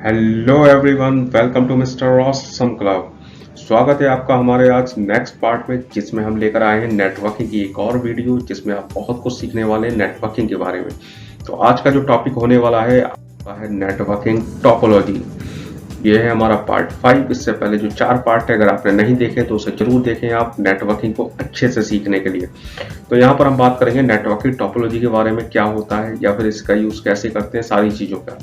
Hello everyone, welcome to mister awesome club. स्वागत है आपका हमारे आज नेक्स्ट पार्ट में, जिसमें हम लेकर आए हैं नेटवर्किंग की एक और वीडियो, जिसमें आप बहुत कुछ सीखने वाले हैं नेटवर्किंग के बारे में। तो आज का जो टॉपिक होने वाला है आपका है नेटवर्किंग टोपोलॉजी। ये है हमारा पार्ट 5। इससे पहले जो 4 पार्ट है, अगर आपने नहीं देखे तो उसे जरूर देखें आप, नेटवर्किंग को अच्छे से सीखने के लिए। तो यहाँ पर हम बात करेंगे नेटवर्किंग टोपोलॉजी के बारे में, क्या होता है या फिर इसका यूज कैसे करते हैं, सारी चीजों का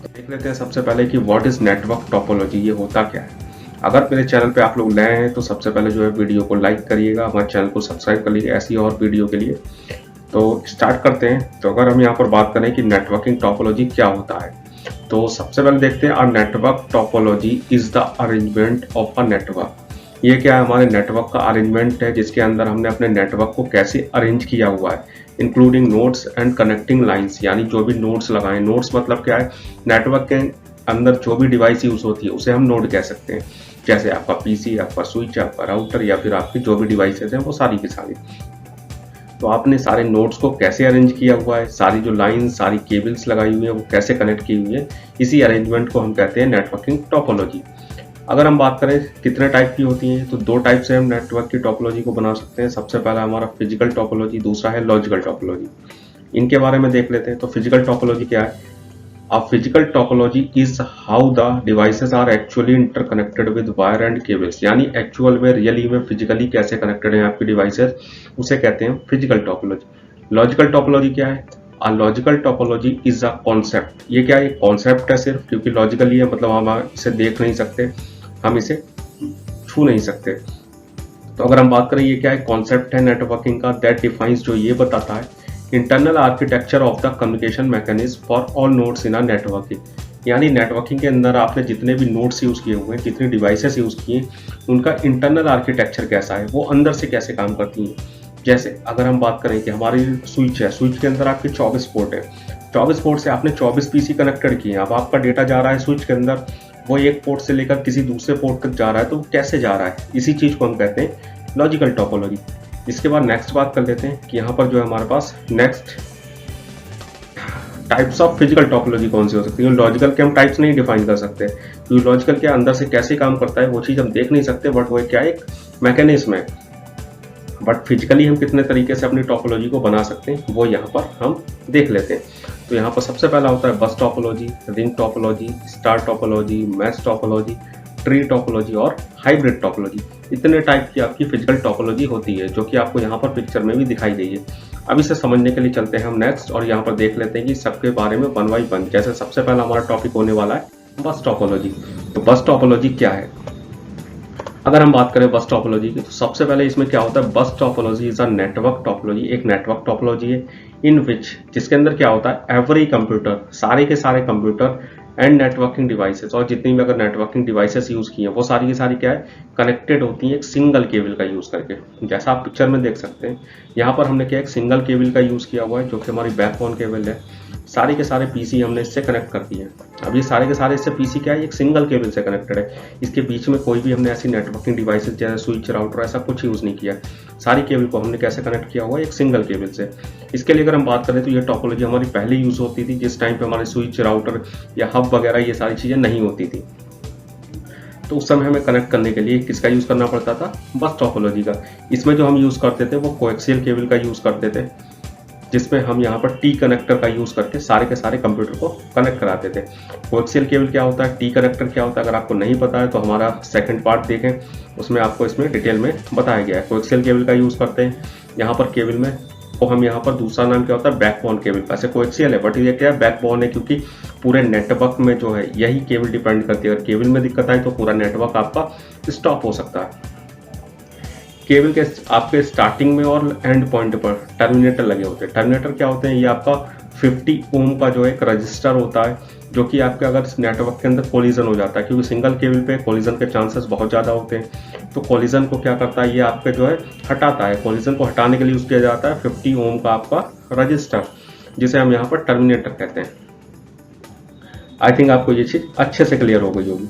देख लेते हैं। सबसे पहले कि व्हाट इज नेटवर्क टोपोलॉजी, ये होता क्या है। अगर मेरे चैनल पे आप लोग नए हैं तो सबसे पहले जो है वीडियो को लाइक करिएगा, हमारे चैनल को सब्सक्राइब कर लीजिए ऐसी और वीडियो के लिए। तो स्टार्ट करते हैं। तो अगर हम यहाँ पर बात करें कि नेटवर्किंग टोपोलॉजी क्या होता है, तो सबसे पहले देखते हैं। A network topology is the arrangement of a network. ये क्या है, हमारे नेटवर्क का अरेंजमेंट है, जिसके अंदर हमने अपने नेटवर्क को कैसे अरेंज किया हुआ है, including nodes and connecting lines. यानी जो भी नोड्स लगाए, नोड्स मतलब क्या है, नेटवर्क के अंदर जो भी डिवाइस यूज होती है उसे हम नोड कह सकते हैं। जैसे आपका पीसी, आपका स्विच, आपका राउटर या फिर आपकी जो भी डिवाइसेस हैं वो सारी की सारी। तो आपने सारे नोड्स को कैसे अरेंज किया हुआ है, सारी जो लाइन, सारी केबल्स लगाई हुई है वो कैसे कनेक्ट की हुई है, इसी अरेंजमेंट को हम कहते हैं नेटवर्किंग टोपोलॉजी। अगर हम बात करें कितने टाइप की होती हैं, तो 2 टाइप से हम नेटवर्क की टोपोलॉजी को बना सकते हैं। सबसे पहला हमारा फिजिकल टोपोलॉजी, दूसरा है लॉजिकल टोपोलॉजी। इनके बारे में देख लेते हैं। तो फिजिकल टोपोलॉजी क्या है। A physical topology is how the devices are actually interconnected with wire and cables. यानी एक्चुअल में, रियली में, फिजिकली कैसे कनेक्टेड है आपकी डिवाइसेस, उसे कहते हैं फिजिकल टोपोलॉजी। लॉजिकल टोपोलॉजी क्या है। A logical topology is a concept. ये क्या है, कॉन्सेप्ट है सिर्फ, क्योंकि लॉजिकली है, मतलब हम इसे देख नहीं सकते, हम इसे छू नहीं सकते। तो अगर हम बात करें ये क्या है, कॉन्सेप्ट है नेटवर्किंग का, दैट डिफाइंस, जो ये बताता है internal architecture of the communication mechanism for all nodes in a networking. यानी नेटवर्किंग के अंदर आपने जितने भी नोड्स यूज किए हुए हैं, जितनी डिवाइसेस यूज किए, उनका इंटरनल आर्किटेक्चर कैसा है, वो अंदर से कैसे काम करती हैं। जैसे अगर हम बात करें कि हमारी स्विच है, स्विच के अंदर आपके 24 पोर्ट है, 24 पोर्ट से आपने 24 पीसी कनेक्टेड किए हैं। अब आपका डेटा जा रहा है स्विच के अंदर, वो एक पोर्ट से लेकर किसी दूसरे पोर्ट तक जा रहा है, तो कैसे जा रहा है, इसी चीज को हम कहते हैं लॉजिकल टोपोलॉजी। इसके बाद नेक्स्ट बात कर लेते हैं कि यहाँ पर जो है हमारे पास next types of physical topology कौन सी हो सकती है। लॉजिकल के हम टाइप्स नहीं डिफाइन कर सकते, क्योंकि लॉजिकल के अंदर से कैसे काम करता है वो चीज हम देख नहीं सकते, बट वो क्या एक मैकेनिज्म है। बट फिजिकली हम कितने तरीके से अपनी टोपोलॉजी को बना सकते हैं वो यहाँ पर हम देख लेते हैं। तो यहाँ पर सबसे पहला होता है बस topology, ring topology, star topology, mesh topology, tree topology और हाइब्रिड टोपोलॉजी। इतने टाइप की आपकी फिजिकल टोपोलॉजी होती है, जो कि आपको यहाँ पर पिक्चर में भी दिखाई गई है। अब इसे समझने के लिए चलते हैं हम नेक्स्ट, और यहाँ पर देख लेते हैं कि सबके बारे में 1 बाय 1। जैसे सबसे पहला हमारा टॉपिक होने वाला है बस टोपोलॉजी। तो बस टोपोलॉजी क्या है। अगर हम बात करें बस टोपोलॉजी की, तो सबसे पहले इसमें क्या होता है, बस topology is a network topology. एक नेटवर्क टोपोलॉजी है इन विच, जिसके अंदर क्या होता है, एवरी कंप्यूटर, सारे के सारे कंप्यूटर एंड नेटवर्किंग डिवाइसेस, और जितनी भी अगर नेटवर्किंग डिवाइसेस यूज की हैं वो सारी की सारी क्या है, कनेक्टेड होती हैं एक सिंगल केबल का यूज करके। जैसा आप पिक्चर में देख सकते हैं, यहाँ पर हमने क्या एक सिंगल केबल का यूज किया हुआ है, जो कि हमारी बैकबोन केबल है। सारे के सारे पीसी हमने इससे कनेक्ट कर दिए हैं। अब ये सारे के सारे इससे पीसी क्या है, एक सिंगल केबल से कनेक्टेड है। इसके बीच में कोई भी हमने ऐसी नेटवर्किंग डिवाइसेस जैसे स्विच, राउटर, ऐसा कुछ यूज नहीं किया। सारी केबल को हमने कैसे कनेक्ट किया हुआ है, एक सिंगल केबल से। इसके लिए अगर हम बात करें तो ये टोपोलॉजी हमारी पहले यूज होती थी, जिस टाइम पे हमारे स्विच, राउटर या हब वगैरह ये सारी चीजें नहीं होती थी। तो उस समय हमें कनेक्ट करने के लिए किसका यूज करना पड़ता था, बस टोपोलॉजी का। इसमें जो हम यूज करते थे वो कोएक्सियल केबल का यूज करते थे, जिसमें हम यहाँ पर टी कनेक्टर का यूज करके सारे के सारे कंप्यूटर को कनेक्ट कराते थे। कोएक्सियल केबल क्या होता है, टी कनेक्टर क्या होता है, अगर आपको नहीं पता है तो हमारा सेकंड पार्ट देखें, उसमें आपको इसमें डिटेल में बताया गया है। कोएक्सियल केबल का यूज करते हैं यहाँ पर केबल में, तो हम यहाँ पर दूसरा नाम क्या होता है, बैकबोन केबल। ऐसे कोएक्सियल है बट ये क्या है, बैकबोन है, क्योंकि पूरे नेटवर्क में जो है यही केबल डिपेंड करती है। अगर केबल में दिक्कत आई तो पूरा नेटवर्क आपका स्टॉप हो सकता है। केबल के आपके स्टार्टिंग में और एंड पॉइंट पर टर्मिनेटर लगे होते हैं। टर्मिनेटर क्या होते हैं, ये आपका 50 ओम का जो एक रजिस्टर होता है, जो कि आपके अगर नेटवर्क के अंदर कोलिजन हो जाता है, क्योंकि सिंगल केबल पे कोलिजन के चांसेस बहुत ज़्यादा होते हैं, तो कोलिजन को क्या करता है, ये आपके जो है हटाता है। कोलिजन को हटाने के लिए यूज किया जाता है 50 ओम का आपका रजिस्टर, जिसे हम यहाँ पर टर्मिनेटर कहते हैं। आई थिंक आपको ये चीज़ अच्छे से क्लियर हो गई होगी।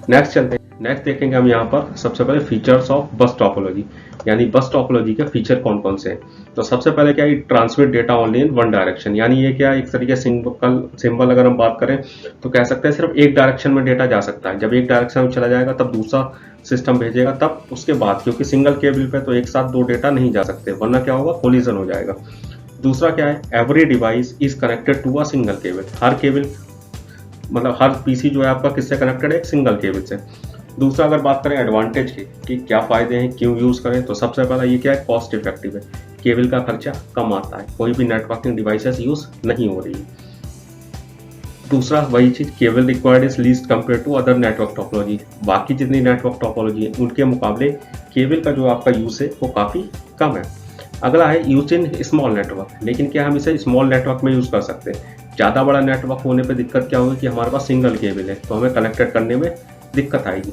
नेक्स्ट चलते हैं। नेक्स्ट देखेंगे हम यहाँ पर सबसे पहले फीचर्स ऑफ बस टोपोलॉजी, यानी बस टोपोलॉजी के फीचर कौन कौन से हैं। तो सबसे पहले क्या है, transmit data only in one direction, यानी ये क्या एक तरीके सिंबल अगर हम बात करें तो कह सकते हैं सिर्फ एक डायरेक्शन में डेटा जा सकता है। जब एक डायरेक्शन में चला जाएगा तब दूसरा सिस्टम भेजेगा, तब उसके बाद क्योंकि सिंगल केबल पे तो एक साथ दो डेटा नहीं जा सकते, वरना क्या होगा, कोलिजन हो जाएगा। दूसरा क्या है, every device is connected to a single cable, हर केबल मतलब हर पीसी जो है आपका किससे कनेक्टेड है, एक सिंगल केबल से। दूसरा अगर बात करें एडवांटेज की कि क्या फायदे हैं, क्यों यूज करें, तो सबसे पहला ये क्या है, कॉस्ट इफेक्टिव है, केबल का खर्चा कम आता है, कोई भी नेटवर्किंग डिवाइसेस यूज नहीं हो रही है। दूसरा वही चीज, cable required is least compare to other network topology, बाकी जितनी नेटवर्क टोपोलॉजी है उनके मुकाबले केबल का जो आपका यूज है वो काफी कम है। अगला है यूज इन स्मॉल नेटवर्क, लेकिन क्या हम इसे स्मॉल नेटवर्क में यूज कर सकते हैं। ज़्यादा बड़ा नेटवर्क होने पे दिक्कत क्या होगी कि हमारे पास सिंगल केबल है तो हमें कनेक्टेड करने में दिक्कत आएगी।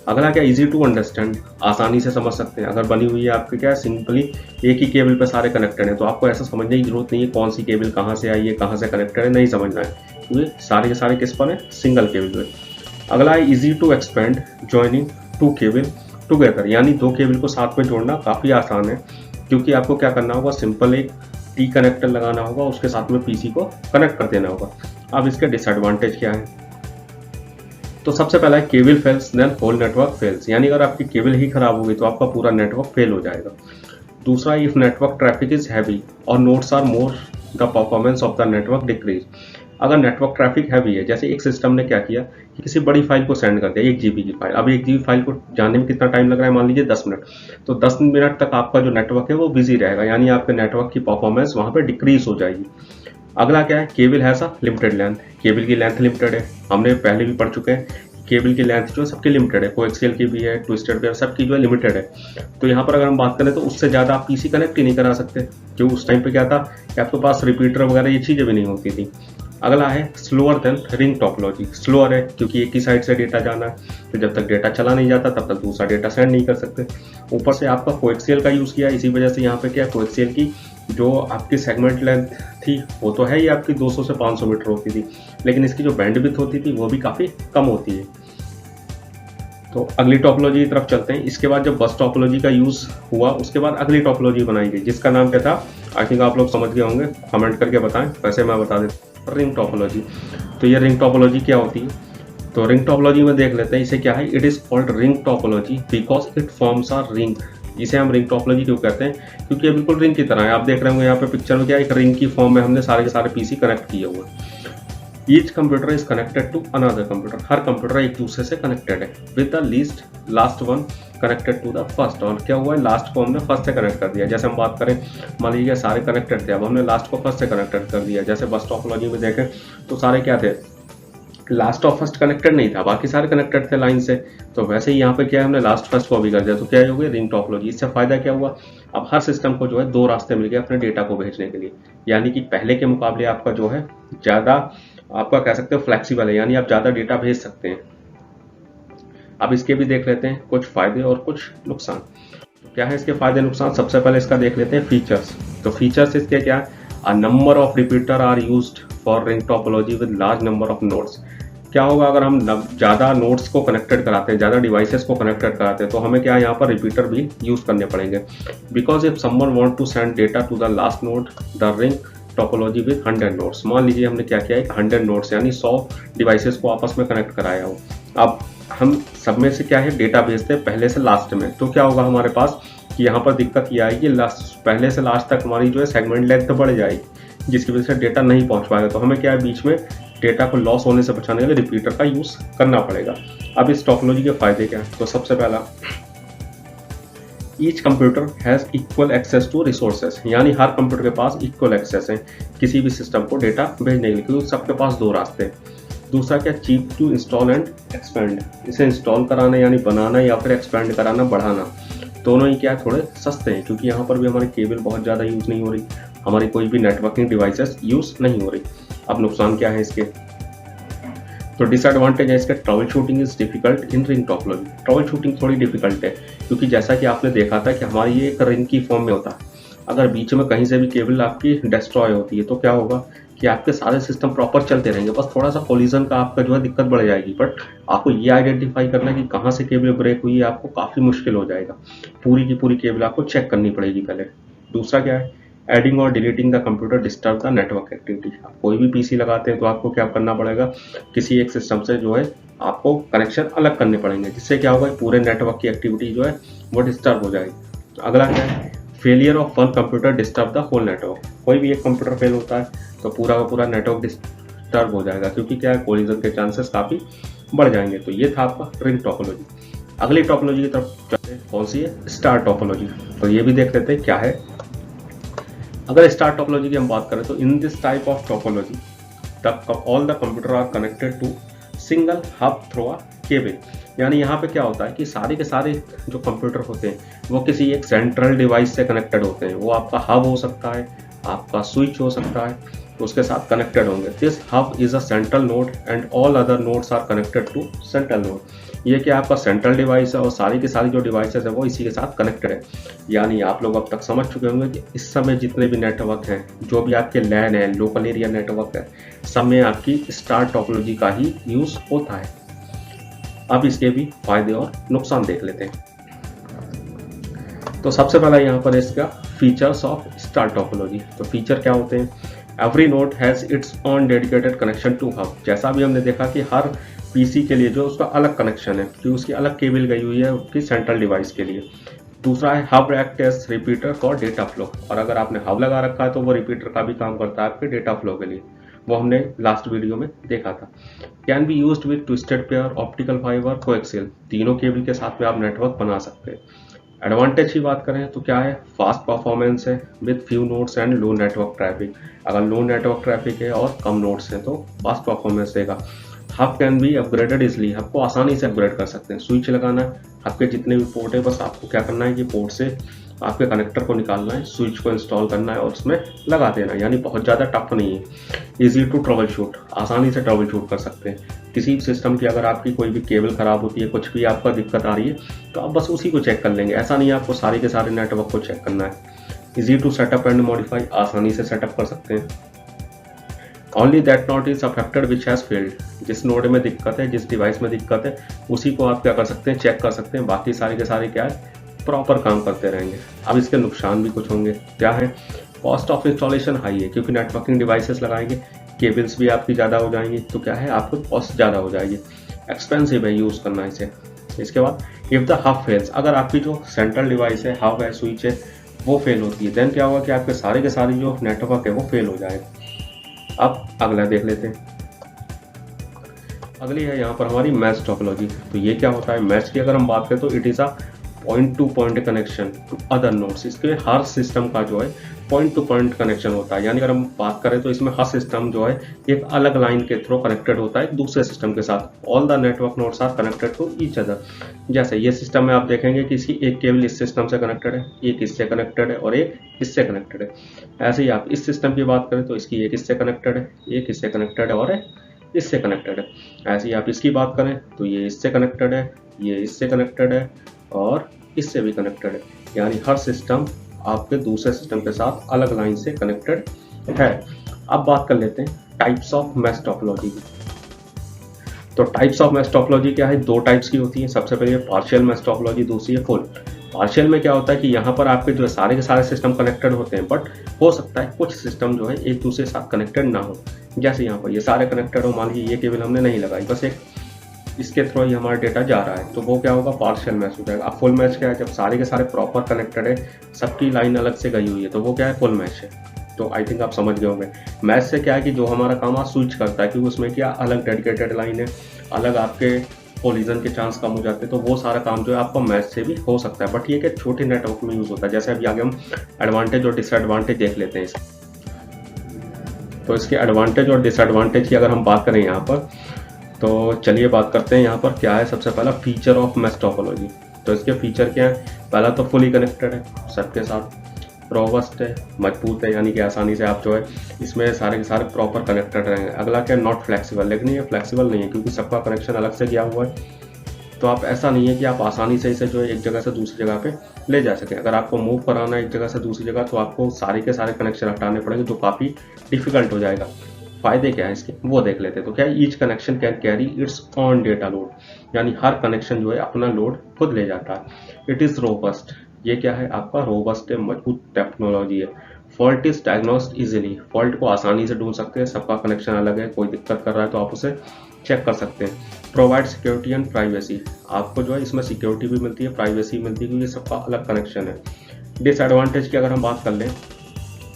अगला क्या, इजी टू अंडरस्टैंड, आसानी से समझ सकते हैं। अगर बनी हुई है आपके क्या सिंपली एक ही केबल पे सारे कनेक्टेड हैं तो आपको ऐसा समझने की जरूरत नहीं है कौन सी केबल कहाँ से आई है, कहाँ से कनेक्टेड है, नहीं समझना है, क्योंकि सारे के सारे किस पर है, सिंगल केबल पे। अगला है easy to expand joining two cable together, यानी दो केबल को साथ में जोड़ना काफ़ी आसान है, क्योंकि आपको क्या करना होगा, सिंपल एक टी कनेक्टर लगाना होगा, उसके साथ में पीसी को कनेक्ट कर देना होगा। अब इसके डिसएडवांटेज क्या है, तो सबसे पहला है cable fails then whole network fails, यानी अगर आपकी केबल ही खराब होगी तो आपका पूरा नेटवर्क फेल हो जाएगा। दूसरा, if network traffic is heavy और nodes are more the performance of the network decrease, अगर नेटवर्क ट्रैफिक हैवी है, जैसे एक सिस्टम ने क्या किया कि किसी बड़ी फाइल को सेंड कर दिया, 1 GB की फाइल, अब 1 GB फाइल को जाने में कितना टाइम लग रहा है, मान लीजिए 10 मिनट, तो 10 मिनट तक आपका जो नेटवर्क है वो बिजी रहेगा, यानी आपके नेटवर्क की परफॉर्मेंस वहाँ पे डिक्रीज हो जाएगी। अगला क्या है, केबल है सा लिमिटेड लेंथ, केबल की लेंथ लिमिटेड है, हमने पहले भी पढ़ चुके हैं, केबल की लेंथ जो है सबकी लिमिटेड है, कोएक्सियल की भी है, ट्विस्टेड भी है, सबकी जो है लिमिटेड है। तो यहाँ पर अगर हम बात करें तो उससे ज़्यादा आप पीसी कनेक्ट ही नहीं करा सकते, क्योंकि उस टाइम पे क्या था कि आपके पास रिपीटर वगैरह ये चीज़ें भी नहीं होती थी। अगला है slower then ring topology, slower है क्योंकि एक ही साइड से डेटा जाना है, तो जब तक डेटा चला नहीं जाता तब तक दूसरा डेटा सेंड नहीं कर सकते। ऊपर से आपका कोएक्सियल का यूज़ किया, इसी वजह से यहाँ पे क्या कोएक्सियल की जो आपकी सेगमेंट लेंथ थी वो तो है ही आपकी 200 से 500 मीटर होती थी, लेकिन इसकी जो बैंडविड्थ होती थी वो भी काफ़ी कम होती है। तो अगली टोपोलॉजी की तरफ चलते हैं। इसके बाद जब बस टोपोलॉजी का यूज़ हुआ उसके बाद अगली टोपोलॉजी बनाई गई, जिसका नाम क्या था, आई थिंक आप लोग समझ गए होंगे, कमेंट करके बताएं, वैसे मैं बता देता, रिंग टोपोलॉजी। तो ये रिंग टोपोलॉजी क्या होती है, तो रिंग टोपोलॉजी में देख लेते हैं इसे क्या है। It is called ring topology because it forms R ring. इसे हम रिंग टोपोलॉजी क्यों कहते हैं, क्योंकि ये बिल्कुल रिंग की तरह है। आप देख रहे होंगे यहाँ पे पिक्चर में क्या एक रिंग की फॉर्म में हमने सारे के सारे पीसी कनेक्ट किए हुए हैं। Each computer is connected to another computer, हर कंप्यूटर एक दूसरे से कनेक्टेड है, with the last one connected to the first. और क्या हुआ है, लास्ट को हमने फर्स्ट से कनेक्ट कर दिया। जैसे हम बात करें, मान लीजिए सारे कनेक्टेड थे, अब हमने लास्ट को फर्स्ट से कनेक्टेड कर दिया। जैसे बस टोपोलॉजी में देखें तो सारे क्या थे, लास्ट और फर्स्ट कनेक्टेड नहीं था, बाकी सारे कनेक्टेड थे लाइन से। तो वैसे ही यहाँ पे क्या है, हमने लास्ट फर्स्ट को भी कर दिया, तो क्या हो गया, रिंग टोपोलॉजी। इससे फायदा क्या हुआ, अब हर सिस्टम को जो है दो रास्ते मिल गए अपने डेटा को भेजने के लिए, यानी कि पहले के मुकाबले आपका जो है ज़्यादा आपका कह सकते हो फ्लेक्सिबल है, यानी आप ज़्यादा डेटा भेज सकते हैं। अब इसके भी देख लेते हैं कुछ फायदे और कुछ नुकसान। तो क्या है इसके फायदे नुकसान, सबसे पहले इसका देख लेते हैं फीचर्स। तो फीचर्स इसके क्या है, a number of repeater are used for ring topology with large number of nodes. क्या होगा, अगर हम ज़्यादा नोड्स को कनेक्टेड कराते हैं, ज़्यादा डिवाइसेस को कनेक्टेड कराते हैं, तो हमें क्या यहाँ पर रिपीटर भी यूज़ करने पड़ेंगे। Because if someone want to send data to the last node, the ring topology with 100 nodes, मान लीजिए हमने क्या किया, एक 100 नोड्स यानी 100 डिवाइसेस को आपस में कनेक्ट कराया हो। अब हम सब में से क्या है डेटा भेजते हैं पहले से लास्ट में, तो क्या होगा हमारे पास कि यहाँ पर दिक्कत ये आएगी, पहले से लास्ट तक हमारी जो है सेगमेंट लेंथ बढ़ जाएगी, जिसकी वजह से डेटा नहीं पहुँच पाएगा। तो हमें क्या है, बीच में डेटा को लॉस होने से बचाने के लिए रिपीटर का यूज़ करना पड़ेगा। अब इस टोपोलॉजी के फायदे क्या है, तो सबसे पहला, each computer has equal access to resources, यानी हर कंप्यूटर के पास इक्वल एक्सेस है किसी भी सिस्टम को डेटा भेजने के लिए, क्योंकि सबके पास दो रास्ते हैं। दूसरा क्या, cheap to install and expand, इसे इंस्टॉल कराना यानी बनाना या फिर एक्सपेंड कराना, बढ़ाना, दोनों ही क्या है थोड़े सस्ते हैं, क्योंकि यहाँ पर भी हमारी केबल बहुत ज़्यादा यूज़ नहीं हो रही, हमारी कोई भी नेटवर्किंग डिवाइसेस यूज़ नहीं हो रही। अब नुकसान क्या है इसके, तो डिसएडवांटेज है इसका, trouble shooting is difficult in ring topology. Trouble shooting थोड़ी डिफिकल्ट है, क्योंकि जैसा कि आपने देखा था कि हमारी ये एक रिंग की फॉर्म में होता है, अगर बीच में कहीं से भी केबल आपकी डिस्ट्रॉय होती है तो क्या होगा कि आपके सारे सिस्टम प्रॉपर चलते रहेंगे, बस थोड़ा सा कोलिजन का आपका जो है दिक्कत बढ़ जाएगी। बट आपको ये आइडेंटिफाई करना है कि कहाँ से केबल ब्रेक हुई है, आपको काफ़ी मुश्किल हो जाएगा। पूरी की पूरी केबल आपको चेक करनी पड़ेगी पहले। दूसरा क्या है, एडिंग और deleting the computer disturb the network activity. आप कोई भी पीसी लगाते हैं तो आपको क्या करना पड़ेगा, किसी एक सिस्टम से जो है आपको कनेक्शन अलग करने पड़ेंगे, जिससे क्या होगा, पूरे नेटवर्क की एक्टिविटी जो है वो डिस्टर्ब हो जाएगी। अगला क्या है, failure of one computer disturb the whole network. कोई भी एक कंप्यूटर फेल होता है तो पूरा का पूरा नेटवर्क डिस्टर्ब हो जाएगा, क्योंकि क्या है, कोलिजन के चांसेस काफ़ी बढ़ जाएंगे। तो ये था आपका रिंग टोपोलॉजी। अगली टोपोलॉजी की तरफ चलते हैं, कौन सी है, स्टार टोपोलॉजी। तो ये भी देख लेते हैं क्या है। अगर स्टार टोपोलॉजी की हम बात करें तो in this type of topology all the computers are connected to single hub through a cable. यानी यहाँ पे क्या होता है कि सारे के सारे जो कंप्यूटर होते हैं वो किसी एक सेंट्रल डिवाइस से कनेक्टेड होते हैं। वो आपका हब हो सकता है, आपका स्विच हो सकता है, तो उसके साथ कनेक्टेड होंगे। This hub is a central node and all other nodes are connected to central node. ये क्या आपका सेंट्रल डिवाइस है और सारी की सारी जो डिवाइसेस है वो इसी के साथ कनेक्टेड है। यानी आप लोग अब तक समझ चुके होंगे कि इस समय जितने भी नेटवर्क हैं, जो भी आपके लैन है, लोकल एरिया नेटवर्क है, सब में आपकी स्टार टोपोलॉजी का ही यूज होता है। अब इसके भी फायदे और नुकसान देख लेते हैं। तो सबसे पहला यहाँ पर इसका फीचर्स ऑफ स्टार टोपोलॉजी। तो फीचर क्या होते हैं, every node has its own dedicated connection to hub. जैसा भी हमने देखा कि हर पीसी के लिए जो उसका अलग कनेक्शन है, कि उसकी अलग केबल गई हुई है उसकी सेंट्रल डिवाइस के लिए। दूसरा है hub act as repeater for data flow. और अगर आपने हब लगा रखा है तो वो रिपीटर का भी काम करता है आपके डेटा फ्लो के लिए, वो हमने लास्ट वीडियो में देखा था। Can be used with twisted pair, optical fibre, coaxial. तीनों केबल के साथ में आप नेटवर्क बना सकते हैं। एडवांटेज की बात करें तो क्या है, फास्ट परफॉर्मेंस है with few nodes and low network traffic. अगर लो नेटवर्क ट्रैफिक है और कम नोड्स हैं तो फास्ट परफॉर्मेंस देगा। Hub can be upgraded easily. Hub को आसानी से अपग्रेड कर सकते हैं। स्विच लगाना है, आपके जितने भी पोर्ट है बस आपको क्या करना है कि पोर्ट से आपके कनेक्टर को निकालना है, स्विच को इंस्टॉल करना है और उसमें लगा देना है। यानी बहुत ज़्यादा टफ नहीं है। इजी टू ट्रबल शूट, आसानी से ट्रबल शूट कर सकते हैं। किसी भी सिस्टम की अगर आपकी कोई भी केबल खराब होती है, कुछ भी आपका दिक्कत आ रही है, तो आप बस उसी को चेक कर लेंगे। ऐसा नहीं है आपको सारे के सारे नेटवर्क को चेक करना है। Easy to setup and modify, आसानी से सेटअप कर सकते हैं। Only that node is affected which has failed. जिस नोड में दिक्कत है, जिस डिवाइस में दिक्कत है, उसी को आप क्या कर सकते हैं, चेक कर सकते हैं। बाकी सारे के सारे क्या है, प्रॉपर काम करते रहेंगे। अब इसके नुकसान भी कुछ होंगे। क्या है, कॉस्ट ऑफ इंस्टॉलेशन हाई है, क्योंकि नेटवर्किंग डिवाइसेस लगाएंगे, केबल्स भी आपकी ज़्यादा हो जाएंगी, तो क्या है, आपको कॉस्ट ज़्यादा हो जाएगी। एक्सपेंसिव है यूज़ करना इसे। इसके बाद इफ़ द हब फेल्स, अगर आपकी जो सेंट्रल डिवाइस है, हब है, स्विच है, वो फेल होती है, देन क्या होगा कि आपके सारे के सारे जो नेटवर्क है वो फेल हो जाएगा। अब अगला देख लेते हैं। अगली है यहाँ पर हमारी मैश टोपोलॉजी। तो ये क्या होता है, मैश की अगर हम बात करें तो it is a point to point connection to other nodes. इसके हर सिस्टम का जो है पॉइंट टू पॉइंट कनेक्शन होता है। यानी अगर हम बात करें तो इसमें हर सिस्टम जो है एक अलग लाइन के थ्रू कनेक्टेड होता है दूसरे सिस्टम के साथ। All the network nodes are connected to each other. जैसे ये सिस्टम में आप देखेंगे कि इसकी एक केबल इस सिस्टम से कनेक्टेड है, एक इससे कनेक्टेड है और एक इससे कनेक्टेड है। ऐसे ही आप इस सिस्टम की बात करें तो इसकी एक इससे कनेक्टेड है, एक इससे कनेक्टेड है और एक इससे कनेक्टेड है। ऐसे ही आप इसकी बात करें तो ये इससे कनेक्टेड है, ये इससे कनेक्टेड है और इससे भी कनेक्टेड है। यानी हर सिस्टम आपके दूसरे सिस्टम के साथ अलग लाइन से कनेक्टेड है। अब बात कर लेते हैं टाइप्स ऑफ मैश टोपोलॉजी की। तो टाइप्स ऑफ मैश टोपोलॉजी क्या है, दो टाइप्स की होती है। सबसे पहले पार्शियल मैश टोपोलॉजी, दूसरी है फुल। पार्शियल में क्या होता है कि यहाँ पर आपके जो है सारे के सारे सिस्टम कनेक्टेड होते हैं, बट हो सकता है कुछ सिस्टम जो है एक दूसरे के साथ कनेक्टेड ना हो। जैसे यहाँ पर ये सारे कनेक्टेड हो, मान लीजिए ये केबल हमने नहीं लगाई, बस एक इसके थ्रू ही हमारा डेटा जा रहा है, तो वो क्या होगा, पार्शियल मैच हो जाएगा। अब फुल मैच क्या है, जब सारे के सारे प्रॉपर कनेक्टेड है, सबकी लाइन अलग से गई हुई है, तो वो क्या है, फुल मैच है। तो आई थिंक आप समझ गए होंगे। मैच से क्या है कि जो हमारा काम आप स्विच करता है, क्योंकि उसमें क्या अलग डेडिकेटेड लाइन है, अलग आपके कोलिजन के चांस कम हो जाते हैं, तो वो सारा काम जो है आपको मैच से भी हो सकता है। बट ये कि छोटे नेटवर्क में यूज़ होता है। जैसे अभी आगे हम एडवांटेज और डिसएडवांटेज देख लेते हैं इसके। तो इसके एडवांटेज और डिसएडवांटेज की अगर हम बात करें यहाँ पर, तो चलिए बात करते हैं यहाँ पर क्या है। सबसे पहला फीचर ऑफ मैश टोपोलॉजी। तो इसके फीचर क्या है, पहला तो फुली कनेक्टेड है सबके साथ, रोबस्ट है, मजबूत है, यानी कि आसानी से आप जो है इसमें सारे के सारे प्रॉपर कनेक्टेड रहेंगे। अगला क्या है, नॉट फ्लेक्सिबल। लेकिन ये फ्लेक्सिबल नहीं है, क्योंकि सबका कनेक्शन अलग से किया हुआ है। तो आप ऐसा नहीं है कि आप आसानी से इसे जो है एक जगह से दूसरी जगह पे ले जा सकें। अगर आपको मूव कराना है एक जगह से दूसरी जगह तो आपको सारे के सारे कनेक्शन हटाने पड़ेंगे, जो काफ़ी डिफिकल्ट हो जाएगा। फायदे क्या है इसके वो देख लेते हैं। तो क्या each connection can carry it's on data load, यानी हर कनेक्शन जो है अपना लोड खुद ले जाता है। इट इज़ रोबस्ट, ये क्या है आपका रोबस्ट है, मजबूत टेक्नोलॉजी है। Fault is diagnosed easily, fault को आसानी से ढूंढ सकते हैं, सबका कनेक्शन अलग है, कोई दिक्कत कर रहा है तो आप उसे चेक कर सकते हैं। प्रोवाइड सिक्योरिटी एंड प्राइवेसी, आपको जो है इसमें सिक्योरिटी भी मिलती है, प्राइवेसी मिलती है, क्योंकि ये सबका अलग कनेक्शन है। डिसएडवांटेज की अगर हम बात कर लें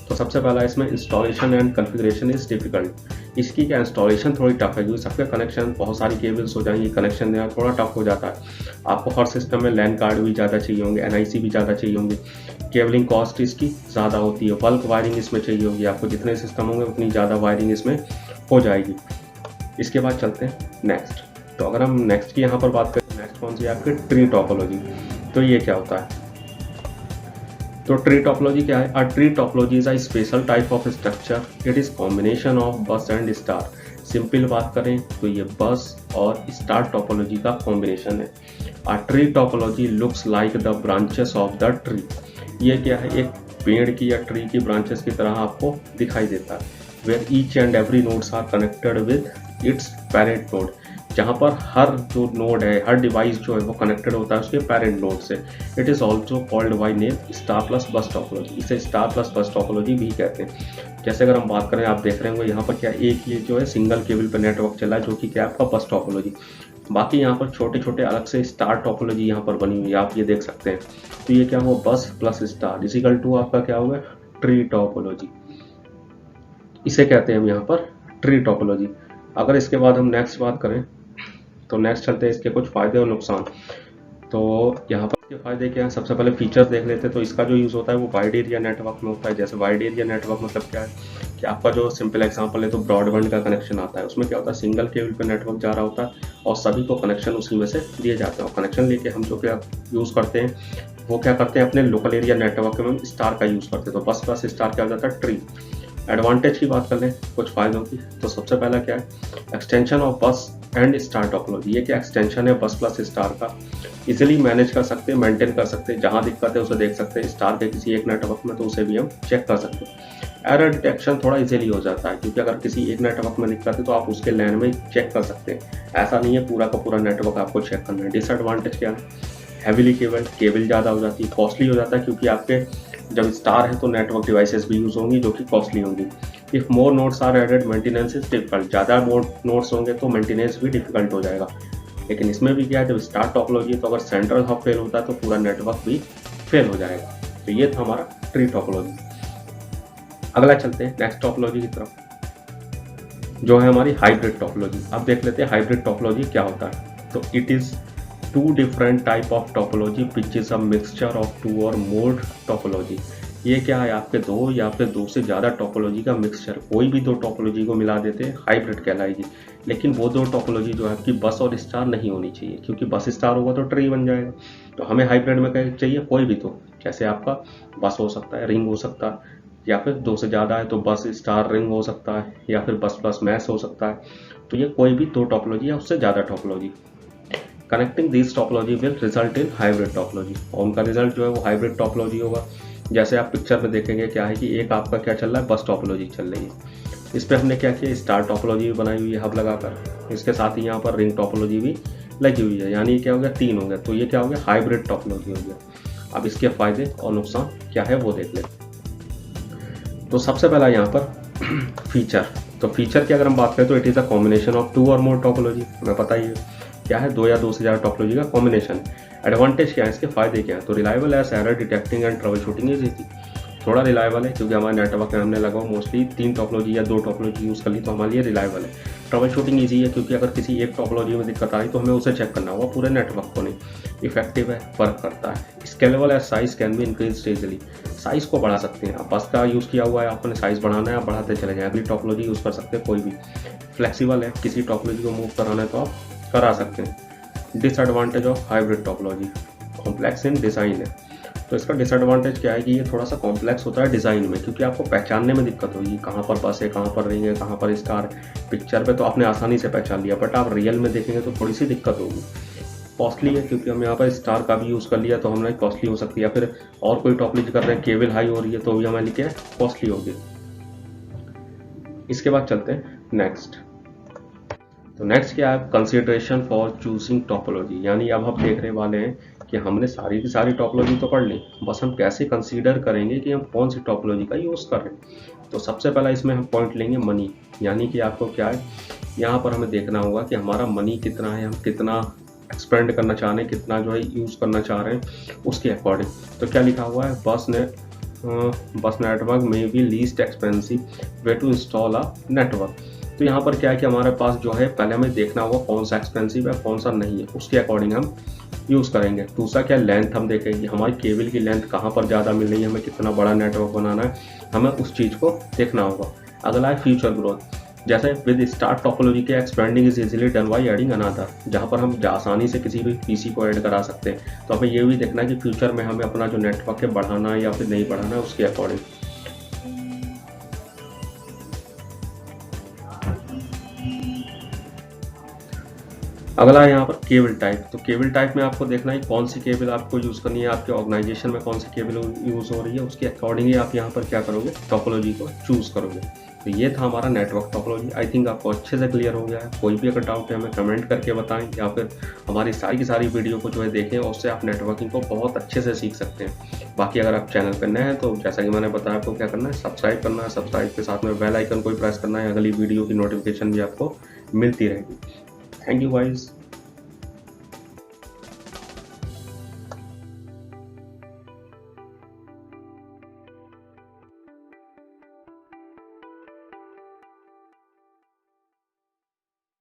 तो सबसे पहला इसमें installation and configuration is difficult, इसकी क्या इंस्टॉलेशन थोड़ी टफ है, क्योंकि सबके कनेक्शन बहुत सारी केबल्स हो जाएंगी, कनेक्शन देना थोड़ा टफ हो जाता है। आपको हर सिस्टम में लैन कार्ड भी ज़्यादा चाहिए होंगे, एनआईसी भी ज़्यादा चाहिए होंगे, केबलिंग कॉस्ट इसकी ज़्यादा होती है, बल्क वायरिंग इसमें चाहिए होगी, आपको जितने सिस्टम होंगे उतनी ज़्यादा वायरिंग इसमें हो जाएगी। इसके बाद चलते हैं नेक्स्ट। तो अगर हम नेक्स्ट की यहाँ पर बात करें, नेक्स्ट कौन सी है आपकी ट्री टोपोलॉजी। तो ये क्या होता है, तो ट्री टोपोलॉजी क्या है? A tree topology is a special type of structure, it is combination of बस एंड स्टार। सिंपल बात करें तो ये बस और स्टार टोपोलॉजी का कॉम्बिनेशन है। A tree topology looks like the branches of the tree, ये क्या है एक पेड़ की या ट्री की ब्रांचेस की तरह आपको दिखाई देता है। Where each and every nodes are connected with its parent node, जहाँ पर हर जो नोड है, हर डिवाइस जो है वो कनेक्टेड होता है उसके पेरेंट नोड से। It is also called by name star plus बस टोपोलॉजी, इसे स्टार प्लस बस टोपोलॉजी भी कहते हैं। जैसे अगर हम बात करें, आप देख रहे होंगे यहाँ पर क्या एक ये जो है सिंगल केबल पर नेटवर्क चला है, जो कि क्या है आपका बस टोपोलॉजी। बाकी यहाँ पर छोटे छोटे अलग से स्टार टोपोलॉजी यहाँ पर बनी हुई है, आप ये देख सकते हैं। तो ये क्या हुआ, बस प्लस स्टार इजिकल टू आपका क्या होगा, ट्री टोपोलॉजी, इसे कहते हैं हम यहाँ पर ट्री टोपोलॉजी। अगर इसके बाद हम नेक्स्ट बात करें तो नेक्स्ट चलते हैं इसके कुछ फ़ायदे और नुकसान। तो यहाँ पर इसके फ़ायदे क्या हैं, सबसे पहले फीचर्स देख लेते हैं। तो इसका जो यूज़ होता है वो वाइड एरिया नेटवर्क में होता है। जैसे वाइड एरिया नेटवर्क मतलब क्या है कि आपका जो सिंपल एग्जांपल है तो ब्रॉडबैंड का कनेक्शन आता है, उसमें क्या होता है सिंगल केबल पर नेटवर्क जा रहा होता है और सभी को कनेक्शन उसी में से दिए जाते हैं। और कनेक्शन लेके हम जो क्या यूज़ करते हैं वो क्या करते हैं, अपने लोकल एरिया नेटवर्क में स्टार का यूज़ करते हैं। तो बस प्लस स्टार क्या हो जाता है, ट्री। एडवांटेज की बात कर लें कुछ फ़ायदों की, तो सबसे पहला क्या है, एक्सटेंशन ऑफ बस एंड स्टार टोपोलॉजी। ये क्या एक्सटेंशन है बस प्लस स्टार का, इजीली मैनेज कर सकते हैं, मेंटेन कर सकते हैं, जहाँ दिक्कत है उसे देख सकते हैं। स्टार के किसी एक नेटवर्क में तो उसे भी हम चेक कर सकते हैं। एरर डिटेक्शन थोड़ा इजीली हो जाता है, क्योंकि अगर किसी एक नेटवर्क में दिक्कत है तो आप उसके लैन में चेक कर सकते हैं, ऐसा नहीं है पूरा का पूरा नेटवर्क आपको चेक करना है। डिसएडवांटेज क्या है, हैविली केबल ज़्यादा हो जाती है, कॉस्टली हो जाता है, क्योंकि आपके जब स्टार है तो नेटवर्क डिवाइसेस भी यूज़ होंगी जो कि कॉस्टली होंगी। If more nodes are added maintenance is difficult, ज़्यादा नोड्स होंगे तो मेंटेनेंस भी डिफिकल्ट हो जाएगा। लेकिन इसमें भी क्या है, जब स्टार टोपोलॉजी है तो अगर सेंट्रल हब फेल होता है तो पूरा नेटवर्क भी फेल हो जाएगा। तो ये था हमारा ट्री टोपोलॉजी। अगला चलते हैं नेक्स्ट टोपोलॉजी की तरफ, जो है हमारी हाइब्रिड टोपोलॉजी। अब देख लेते हैं हाइब्रिड टोपोलॉजी क्या होता है। तो it is two different type of topology which is a mixture of two or more topology. ये क्या है, आपके दो या फिर दो से ज़्यादा टोपोलॉजी का मिक्सचर, कोई भी दो टोपोलॉजी को मिला देते हैं हाइब्रिड कहलाएगी। लेकिन वो दो टोपोलॉजी जो है आपकी बस और स्टार नहीं होनी चाहिए, क्योंकि बस स्टार होगा तो ट्री बन जाएगा। तो हमें हाइब्रिड में क्या चाहिए, कोई भी दो, जैसे आपका बस हो सकता है, रिंग हो सकता है, या फिर दो से ज़्यादा है तो बस स्टार रिंग हो सकता है, या फिर बस प्लस मैश हो सकता है। तो ये कोई भी दो टोपोलॉजी या उससे ज़्यादा topology. Connecting this topology will result in hybrid topology, और उनका रिजल्ट जो है वो हाइब्रिड टोपोलॉजी होगा। जैसे आप पिक्चर में देखेंगे क्या है कि एक आपका क्या चल रहा है, बस टोपोलॉजी चल रही है। इस पर हमने क्या किया, स्टार टोपोलॉजी भी बनाई हुई है हब लगाकर, इसके साथ ही यहाँ पर रिंग टोपोलॉजी भी लगी हुई है, यानी क्या हो गया, तीन हो गया। तो ये क्या हो गया, हाइब्रिड टोपोलॉजी हो गया। अब इसके फायदे और नुकसान क्या है वो देख लेते। तो सबसे पहला यहाँ पर फीचर, तो फीचर की अगर हम बात करें तो it is a combination of two or more topology. हमें पता ही है क्या है, दो या दो से ज़्यादा टोपोलॉजी का कॉम्बिनेशन। एडवांटेज क्या है, इसके फायदे क्या है, तो reliable as error detecting and troubleshooting is easy. थोड़ा रिलायबल है क्योंकि हमारे नेटवर्क में हमने लगाओ मोस्टली तीन टोपोलॉजी या दो टोपोलॉजी यूज़ कर ली, तो हमारे लिए रिलायबल है। ट्रबल शूटिंग ईजी है क्योंकि अगर किसी एक टोपोलॉजी में दिक्कत आई तो हमें उसे चेक करना होगा, पूरे नेटवर्क को नहीं। इफेक्टिव है, वर्क करता है। Scalable as size can be increase easily, size को बढ़ा सकते हैं। आप बस का यूज़ किया हुआ है, आपने साइज़ बढ़ाना है, आप बढ़ाते चले जाएं, अगली टोपोलॉजी यूज़ कर सकते हैं कोई भी। फ्लेक्सिबल है, किसी टोपोलॉजी को मूव कराना है तो आप करा सकते हैं। Disadvantage of hybrid topology, complex in design है। तो इसका डिसएडवांटेज क्या है कि ये थोड़ा सा कॉम्प्लेक्स होता है डिज़ाइन में, क्योंकि आपको पहचानने में दिक्कत होगी, कहाँ पर बस है, कहाँ पर रिंग है, कहाँ पर स्टार। पिक्चर पे तो आपने आसानी से पहचान लिया, बट आप रियल में देखेंगे तो थोड़ी सी दिक्कत होगी। कॉस्टली है, क्योंकि हम यहाँ पर स्टार का भी यूज़ कर लिया तो हमारी कॉस्टली हो सकती है, या फिर और कोई टॉपोलॉजी कर रहे हैं केबल हाई हो रही है तो भी हमारे लिए क्या कॉस्टली होगी। इसके बाद चलते हैं नेक्स्ट। तो नेक्स्ट क्या है, कंसिडरेशन फॉर चूजिंग टोपोलॉजी, यानी अब हम देखने वाले हैं कि हमने सारी की सारी टोपोलॉजी तो पढ़ ली, बस हम कैसे कंसीडर करेंगे कि हम कौन सी टोपोलॉजी का यूज़ कर रहे हैं। तो सबसे पहला इसमें हम पॉइंट लेंगे मनी, यानी कि आपको क्या है यहाँ पर हमें देखना होगा कि हमारा मनी कितना है, हम कितना एक्सपेंड करना चाह रहे हैं, कितना जो है यूज़ करना चाह रहे हैं उसके अकॉर्डिंग। तो क्या लिखा हुआ है, बस नेटवर्क में be least expensive way to install a network. तो यहाँ पर क्या है कि हमारे पास जो है पहले हमें देखना होगा कौन सा एक्सपेंसिव है कौन सा नहीं है, उसके अकॉर्डिंग हम यूज़ करेंगे। दूसरा क्या, लेंथ हम देखेंगे, हमारी केबल की लेंथ कहाँ पर ज़्यादा मिल रही है, हमें कितना बड़ा नेटवर्क बनाना है, हमें उस चीज़ को देखना होगा। अगला है फ्यूचर ग्रोथ, जैसे विद स्टार टोपोलॉजी के expanding is easily done by adding another, जहाँ पर हम आसानी से किसी भी पीसी को ऐड करा सकते हैं। तो हमें ये भी देखना है कि फ्यूचर में हमें अपना जो नेटवर्क है बढ़ाना है या फिर नहीं बढ़ाना है उसके अकॉर्डिंग। अगला है यहाँ पर केबल टाइप। तो केबल टाइप में आपको देखना है कौन सी केबल आपको यूज़ करनी है, आपके ऑर्गेनाइजेशन में कौन सी केबल यूज़ हो रही है, उसके अकॉर्डिंगली आप यहाँ पर क्या करोगे, टोपोलॉजी को चूज़ करोगे। तो ये था हमारा नेटवर्क टोपोलॉजी। आई थिंक आपको अच्छे से क्लियर हो गया है। कोई भी अगर डाउट है हमें कमेंट करके बताएं, या फिर हमारी सारी की सारी वीडियो को जो है देखें, और उससे आप नेटवर्किंग को बहुत अच्छे से सीख सकते हैं। बाकी अगर आप चैनल पर नए हैं तो जैसा कि मैंने बताया आपको क्या करना है, सब्सक्राइब करना है, सब्सक्राइब के साथ में बेल आइकन को प्रेस करना है, अगली वीडियो की नोटिफिकेशन भी आपको मिलती रहेगी। Thank you guys.